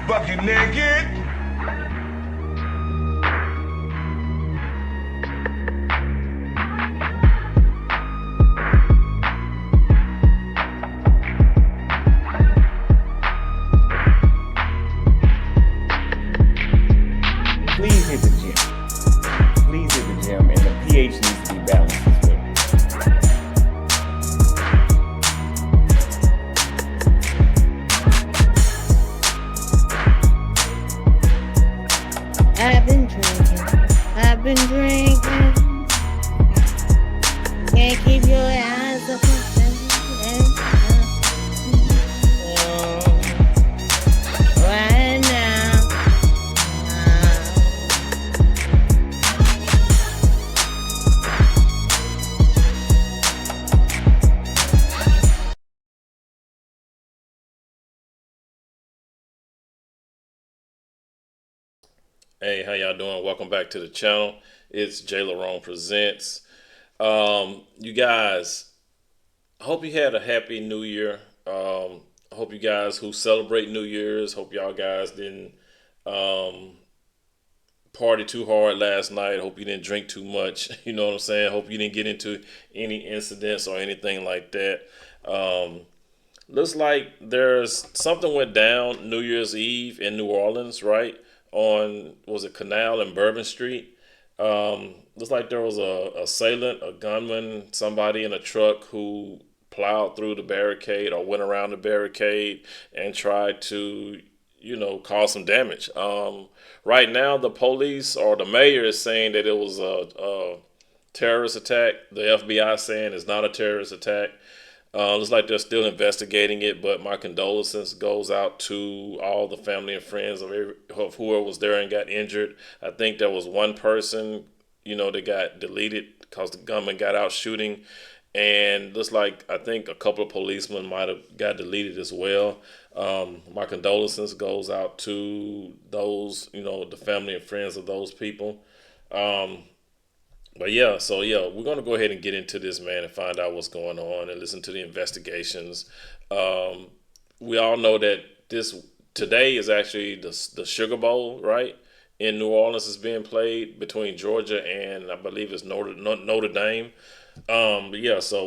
Bucket naked. Please hit the gym. Please hit the gym, and the pH needs to be balanced as well. I've been drinking. Can't keep your eyes up right now. Hey, how y'all doing? Welcome back to the channel. It's JLerone Presents. You guys, I hope you had a happy New Year. I hope you guys who celebrate New Year's, hope y'all guys didn't party too hard last night. Hope you didn't drink too much. You know what I'm saying? Hope you didn't get into any incidents or anything like that. Looks like there's something went down New Year's Eve in New Orleans, right? On, was it Canal and Bourbon Street? Looks like there was a assailant, a gunman, somebody in a truck who plowed through the barricade or went around the barricade and tried to, cause some damage. Right now, the police or the mayor is saying that it was a terrorist attack. The FBI saying it's not a terrorist attack. Looks like they're still investigating it, but my condolences goes out to all the family and friends of whoever was there and got injured. I think there was one person, that got deleted because the gunman got out shooting. And looks like, I think a couple of policemen might have got deleted as well. My condolences goes out to those, the family and friends of those people. But yeah, we're going to go ahead and get into this, man, and find out what's going on and listen to the investigations. We all know that today is actually the Sugar Bowl, right? In New Orleans is being played between Georgia and I believe it's Notre Dame. We're going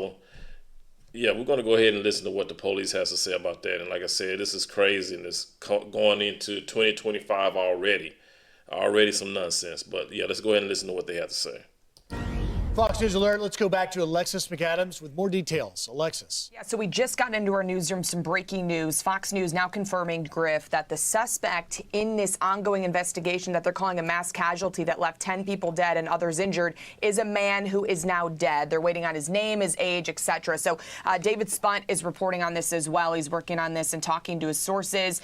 to go ahead and listen to what the police has to say about that. And like I said, this is crazy, and it's going into 2025 already. Already some nonsense. But yeah, let's go ahead and listen to what they have to say. Fox News Alert. Let's go back to Alexis McAdams with more details. Alexis. Yeah, so we just got into our newsroom, some breaking news. Fox News now confirming, Griff, that the suspect in this ongoing investigation that they're calling a mass casualty that left 10 people dead and others injured is a man who is now dead. They're waiting on his name, his age, etc. So David Spunt is reporting on this as well. He's working on this and talking to his sources.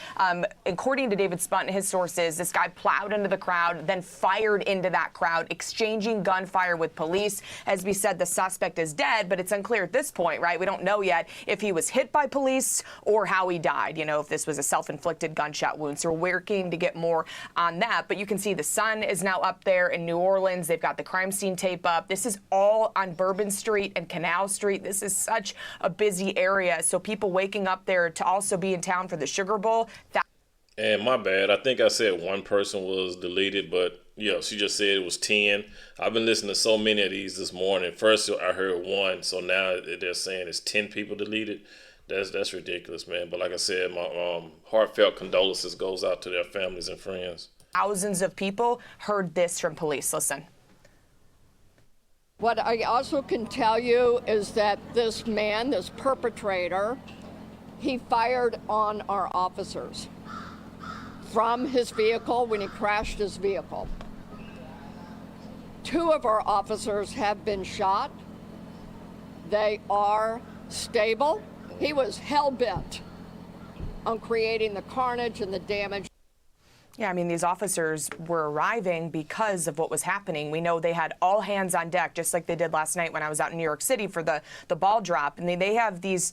According to David Spunt and his sources, this guy plowed into the crowd, then fired into that crowd, exchanging gunfire with police. As we said, the suspect is dead, but it's unclear at this point, right? We don't know yet if he was hit by police or how he died, if this was a self-inflicted gunshot wound. So we're working to get more on that. But you can see the Sun is now up there in New Orleans. They've got the crime scene tape up. This is all on Bourbon Street and Canal Street. This is such a busy area. So people waking up there to also be in town for the Sugar Bowl. And my bad. I think I said one person was deleted, but yeah, she just said it was 10. I've been listening to so many of these this morning. First, I heard one, so now they're saying it's 10 people deleted. That's ridiculous, man. But like I said, my heartfelt condolences goes out to their families and friends. Thousands of people heard this from police. Listen. What I also can tell you is that this man, this perpetrator, he fired on our officers from his vehicle when he crashed his vehicle. 2 of our officers have been shot. They are stable. He was hell-bent on creating the carnage and the damage. Yeah, I mean, these officers were arriving because of what was happening. We know they had all hands on deck, just like they did last night when I was out in New York City for the ball drop. And they have these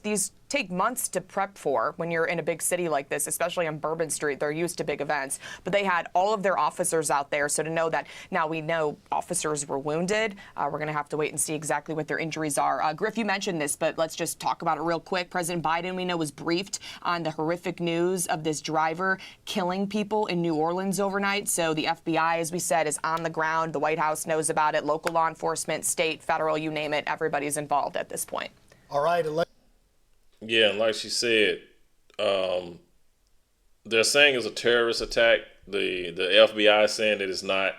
take months to prep for when you're in a big city like this, especially on Bourbon Street. They're used to big events. But they had all of their officers out there. So to know that now we know officers were wounded, we're going to have to wait and see exactly what their injuries are. Griff, you mentioned this, but let's just talk about it real quick. President Biden, we know, was briefed on the horrific news of this driver killing people in New Orleans overnight. So the FBI, as we said, is on the ground. The White House knows about it. Local law enforcement, state, federal, you name it. Everybody's involved at this point. All right. Yeah, and like she said, they're saying it's a terrorist attack. The FBI is saying that it's not.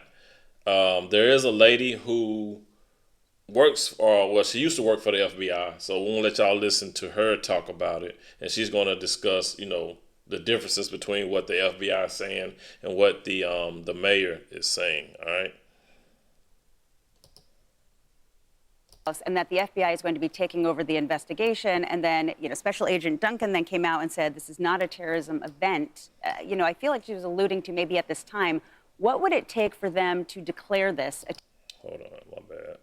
There is a lady who works, she used to work for the FBI, so we won't let y'all listen to her talk about it. And she's going to discuss, the differences between what the FBI is saying and what the mayor is saying. All right. And that the FBI is going to be taking over the investigation. And then, Special Agent Duncan then came out and said, this is not a terrorism event. I feel like she was alluding to maybe at this time, what would it take for them to declare this? Hold on, my bad.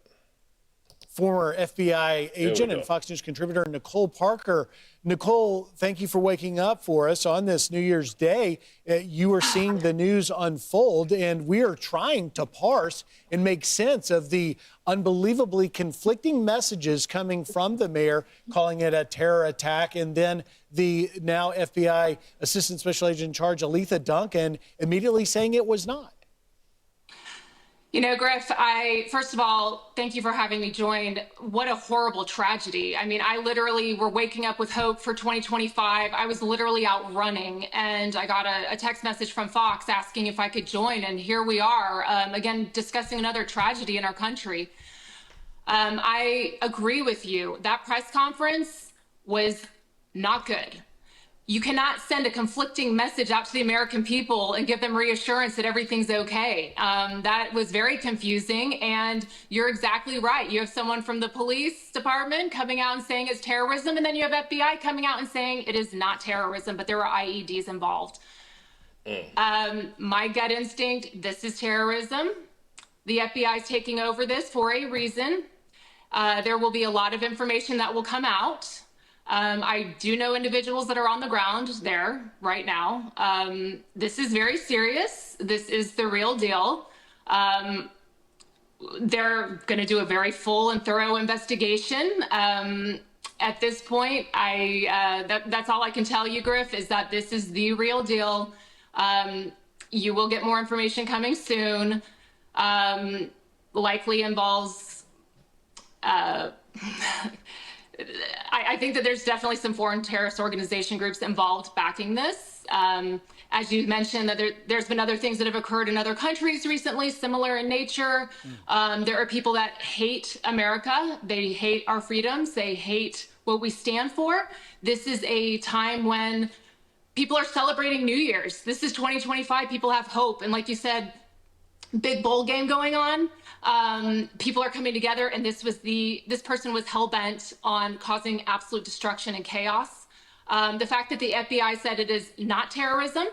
Former FBI agent and Fox News contributor Nicole Parker. Nicole, thank you for waking up for us on this New Year's Day. You are seeing the news unfold, and we are trying to parse and make sense of the unbelievably conflicting messages coming from the mayor, calling it a terror attack, and then the now FBI Assistant Special Agent in Charge, Aletha Duncan, immediately saying it was not. Griff, first of all, thank you for having me join. What a horrible tragedy. I mean, I literally were waking up with hope for 2025. I was literally out running, and I got a text message from Fox asking if I could join. And here we are, again, discussing another tragedy in our country. I agree with you. That press conference was not good. You cannot send a conflicting message out to the American people and give them reassurance that everything's okay. That was very confusing, and you're exactly right. You have someone from the police department coming out and saying it's terrorism, and then you have FBI coming out and saying it is not terrorism, but there are IEDs involved. My gut instinct, this is terrorism. The FBI is taking over this for a reason. There will be a lot of information that will come out. I do know individuals that are on the ground there right now. This is very serious. This is the real deal. They're going to do a very full and thorough investigation. At this point, that's all I can tell you, Griff, is that this is the real deal. You will get more information coming soon. Likely involves I think that there's definitely some foreign terrorist organization groups involved backing this. As you mentioned, that there's been other things that have occurred in other countries recently, similar in nature. There are people that hate America. They hate our freedoms. They hate what we stand for. This is a time when people are celebrating New Year's. This is 2025. People have hope. And like you said, big bowl game going on. People are coming together, and this person was hell-bent on causing absolute destruction and chaos. The fact that the FBI said it is not terrorism,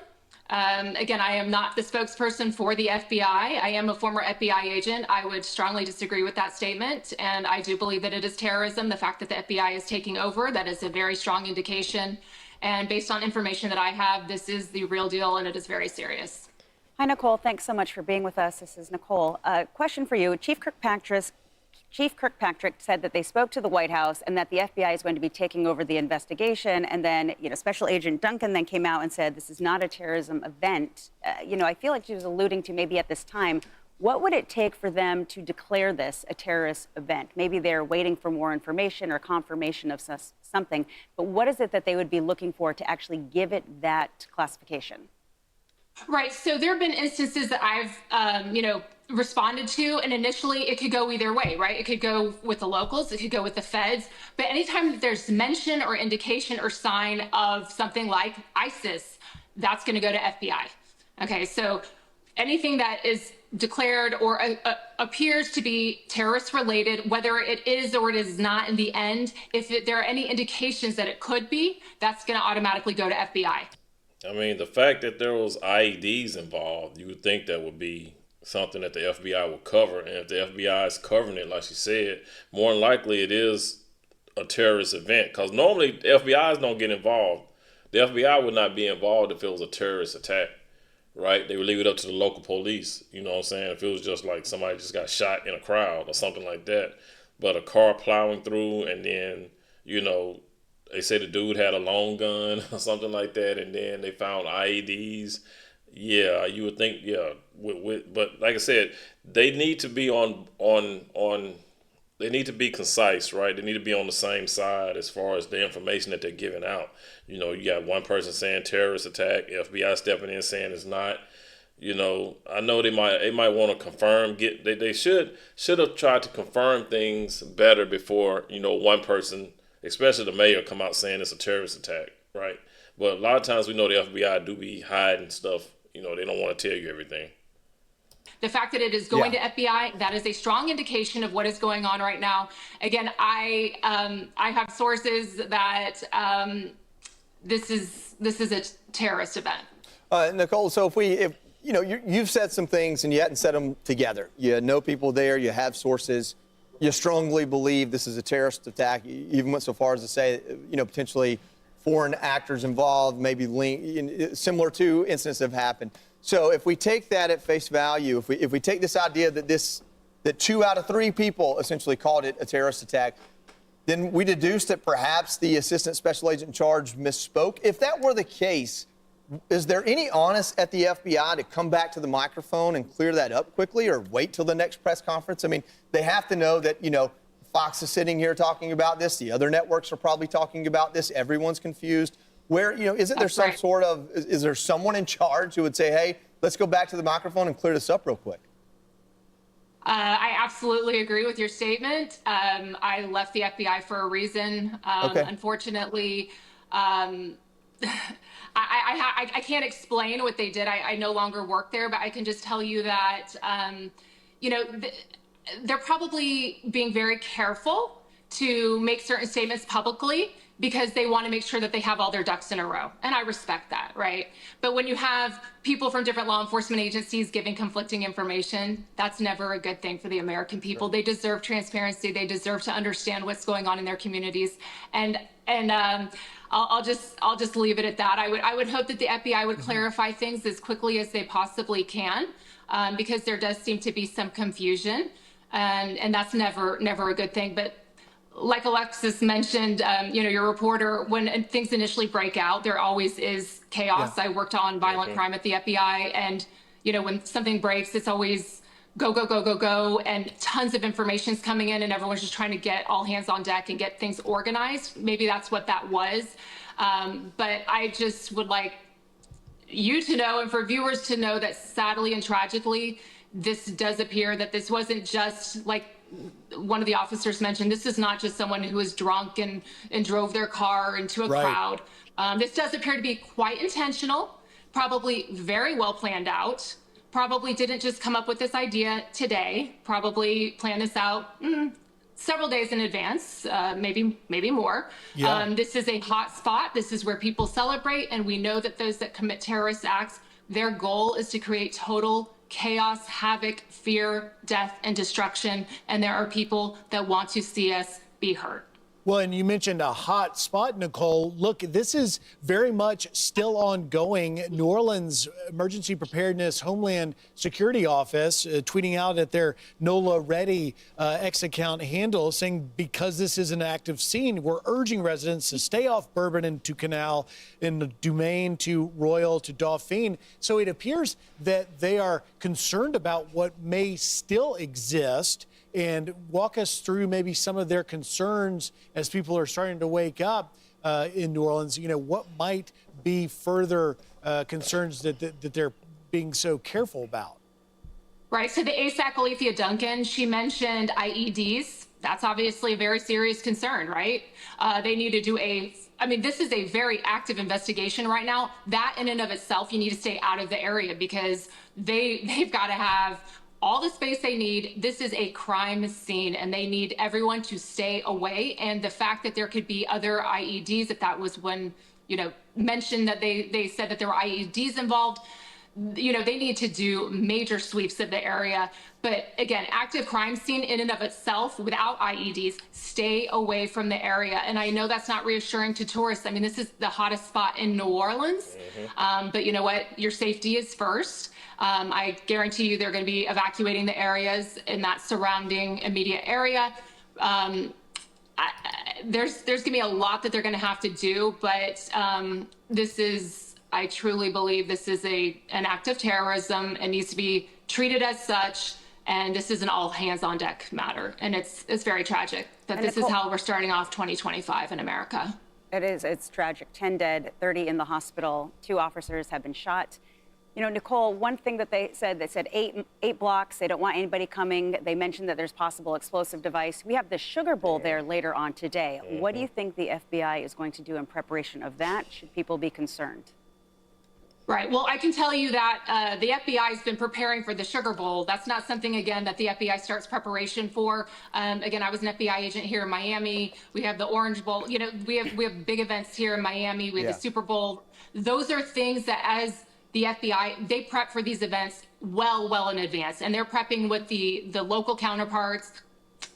again, I am not the spokesperson for the FBI. I am a former FBI agent. I would strongly disagree with that statement, and I do believe that it is terrorism. The fact that the FBI is taking over, that is a very strong indication. And based on information that I have, this is the real deal, and it is very serious. Hi, Nicole. Thanks so much for being with us. This is Nicole. Question for you. Chief Kirkpatrick said that they spoke to the White House and that the FBI is going to be taking over the investigation. And then, Special Agent Duncan then came out and said this is not a terrorism event. I feel like she was alluding to maybe at this time, what would it take for them to declare this a terrorist event? Maybe they're waiting for more information or confirmation of something. But what is it that they would be looking for to actually give it that classification? Right. So there have been instances that I've, responded to, and initially it could go either way, right? It could go with the locals, it could go with the feds. But anytime that there's mention or indication or sign of something like ISIS, that's going to go to FBI. Okay. So anything that is declared or appears to be terrorist related, whether it is or it is not in the end, if there are any indications that it could be, that's going to automatically go to FBI. I mean, the fact that there was IEDs involved, you would think that would be something that the FBI would cover. And if the FBI is covering it, like she said, more than likely it is a terrorist event. Because normally the FBI's don't get involved. The FBI would not be involved if it was a terrorist attack, right? They would leave it up to the local police. You know what I'm saying? If it was just like somebody just got shot in a crowd or something like that. But a car plowing through, and then, you know, they say the dude had a long gun or something like that, and then they found IEDs. Yeah, you would think, yeah. But like I said, they need to be they need to be concise, right? They need to be on the same side as far as the information that they're giving out. You know, you got one person saying terrorist attack, FBI stepping in saying it's not. You know, I know they might want to confirm. They should have tried to confirm things better before, you know, one person, especially the mayor, come out saying it's a terrorist attack, right? But a lot of times we know the FBI do be hiding stuff. You know, they don't want to tell you everything. The fact that it is going to FBI, that is a strong indication of what is going on right now. Again, I have sources that this is a terrorist event. Nicole, so if you know, you've said some things and you hadn't said them together. You know people there, you have sources, you strongly believe this is a terrorist attack. You even went so far as to say, you know, potentially foreign actors involved, maybe similar to incidents that have happened. So if we take that at face value, if we take this idea that 2 out of 3 people essentially called it a terrorist attack, then we deduce that perhaps the assistant special agent in charge misspoke. If that were the case, is there any onus at the FBI to come back to the microphone and clear that up quickly, or wait till the next press conference? I mean, they have to know that, you know, Fox is sitting here talking about this. The other networks are probably talking about this. Everyone's confused. Where, you know, isn't there some sort of, is there someone in charge who would say, hey, let's go back to the microphone and clear this up real quick? I absolutely agree with your statement. I left the FBI for a reason. Unfortunately, I can't explain what they did. I no longer work there, but I can just tell you that, you know, they're probably being very careful to make certain statements publicly because they want to make sure that they have all their ducks in a row. And I respect that, right? But when you have people from different law enforcement agencies giving conflicting information, that's never a good thing for the American people. They deserve transparency. They deserve to understand what's going on in their communities. And I'll just leave it at that. I would hope that the FBI would clarify things as quickly as they possibly can, because there does seem to be some confusion, and that's never a good thing. But like Alexis mentioned, you know, your reporter, when things initially break out, there always is chaos. I worked on violent crime at the FBI, and you know, when something breaks, it's always go, and tons of information's coming in, and everyone's just trying to get all hands on deck and get things organized. Maybe that's what that was. But I just would like you to know, and for viewers to know, that sadly and tragically, this does appear that this wasn't just, like one of the officers mentioned, this is not just someone who was drunk and drove their car into a crowd. This does appear to be quite intentional, probably very well planned out. Probably didn't just come up with this idea today, probably planned this out several days in advance, maybe more. This is a hot spot. This is where people celebrate. And we know that those that commit terrorist acts, their goal is to create total chaos, havoc, fear, death, and destruction. And there are people that want to see us be hurt. Well, and you mentioned a hot spot, Nicole. Look, this is very much still ongoing. New Orleans Emergency Preparedness Homeland Security Office tweeting out at their NOLA Ready X account handle saying, because this is an active scene, we're urging residents to stay off Bourbon and to Canal, in Dumaine to Royal to Dauphine. So it appears that they are concerned about what may still exist. And walk us through maybe some of their concerns as people are starting to wake up in New Orleans. You know, what might be further concerns that they're being so careful about? Right. So the ASAC Alethea Duncan, she mentioned IEDs. That's obviously a very serious concern, right? They need to do this is a very active investigation right now. That in and of itself, you need to stay out of the area because they've got to have all the space they need. This is a crime scene and they need everyone to stay away. And the fact that there could be other IEDs, if that was when mentioned that they said that there were IEDs involved. They need to do major sweeps of the area. But again, active crime scene in and of itself without IEDs, stay away from the area. And I know that's not reassuring to tourists. I mean, this is the hottest spot in New Orleans. But you know what? Your safety is first. I guarantee you they're going to be evacuating the areas in that surrounding immediate area. There's going to be a lot that they're going to have to do, but I truly believe this is an act of terrorism and needs to be treated as such. And this is an all hands on deck matter. And it's very tragic that this is how we're starting off 2025 in America. It is. It's tragic. 10 dead, 30 in the hospital. 2 officers have been shot. Nicole, one thing that they said 8 blocks. They don't want anybody coming. They mentioned that there's possible explosive device. We have the Sugar Bowl there later on today. What do you think the FBI is going to do in preparation of that? Should people be concerned? Right. Well, I can tell you that the FBI has been preparing for the Sugar Bowl. That's not something, again, that the FBI starts preparation for. Again, I was an FBI agent here in Miami. We have the Orange Bowl. We have big events here in Miami. We have the Super Bowl. Those are things that, as the FBI, they prep for these events well in advance. And they're prepping with the local counterparts,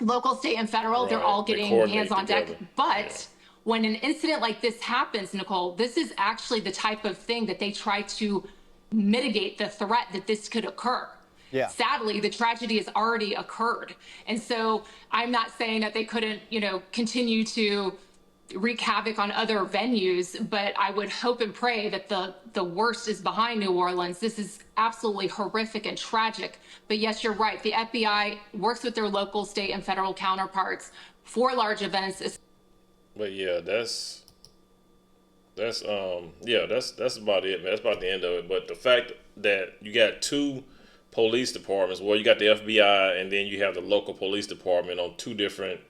local, state, and federal. Right. They're all getting hands on deck. But when an incident like this happens, Nicole, this is actually the type of thing that they try to mitigate the threat that this could occur. Yeah. Sadly, the tragedy has already occurred. And so I'm not saying that they couldn't, continue to wreak havoc on other venues, but I would hope and pray that the worst is behind New Orleans. This is absolutely horrific and tragic. But yes, you're right. The FBI works with their local, state, and federal counterparts for large events. But yeah, that's about it, man. That's about the end of it. But the fact that you got 2 police departments, well, you got the FBI and then you have the local police department on 2 different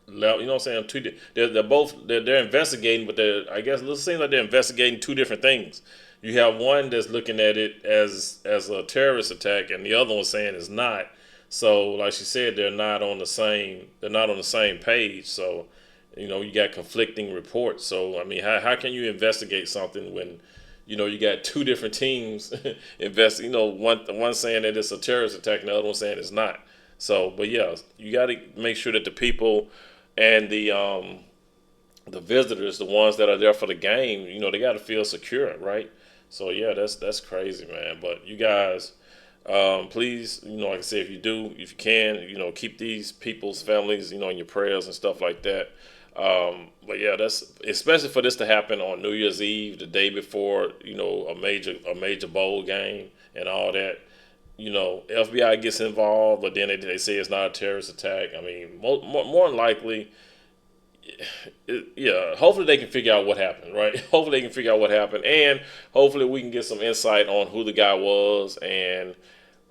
levels. You know what I'm saying? They're investigating, but it seems like they're investigating 2 different things. You have one that's looking at it as a terrorist attack, and the other one saying it's not. So, like she said, they're not on the same page. So, you got conflicting reports. So, I mean, how can you investigate something when, you got 2 different teams one saying that it's a terrorist attack and the other one saying it's not. So, but yeah, you got to make sure that the people and the visitors, the ones that are there for the game, they got to feel secure, right? So, yeah, that's crazy, man. But you guys, please, like I said, if you can, keep these people's families, in your prayers and stuff like that. But yeah, that's especially for this to happen on New Year's Eve, the day before, a major bowl game and all that. FBI gets involved, but then they say it's not a terrorist attack. I mean, more than likely, hopefully they can figure out what happened, right? Hopefully they can figure out what happened, and hopefully we can get some insight on who the guy was and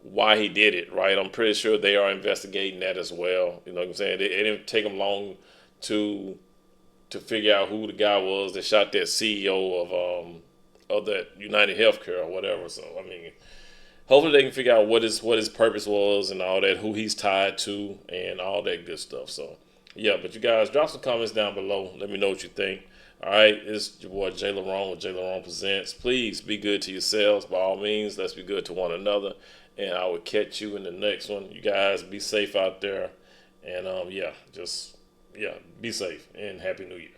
why he did it, right? I'm pretty sure they are investigating that as well. You know what I'm saying? It didn't take them long to figure out who the guy was that shot that CEO of that United Healthcare or whatever. So, I mean, hopefully they can figure out what his purpose was and all that, who he's tied to and all that good stuff. So, yeah, but you guys drop some comments down below. Let me know what you think. All right, it's your boy JLerone with JLerone Presents. Please be good to yourselves. By all means, let's be good to one another. And I will catch you in the next one. You guys be safe out there. And, be safe and Happy New Year.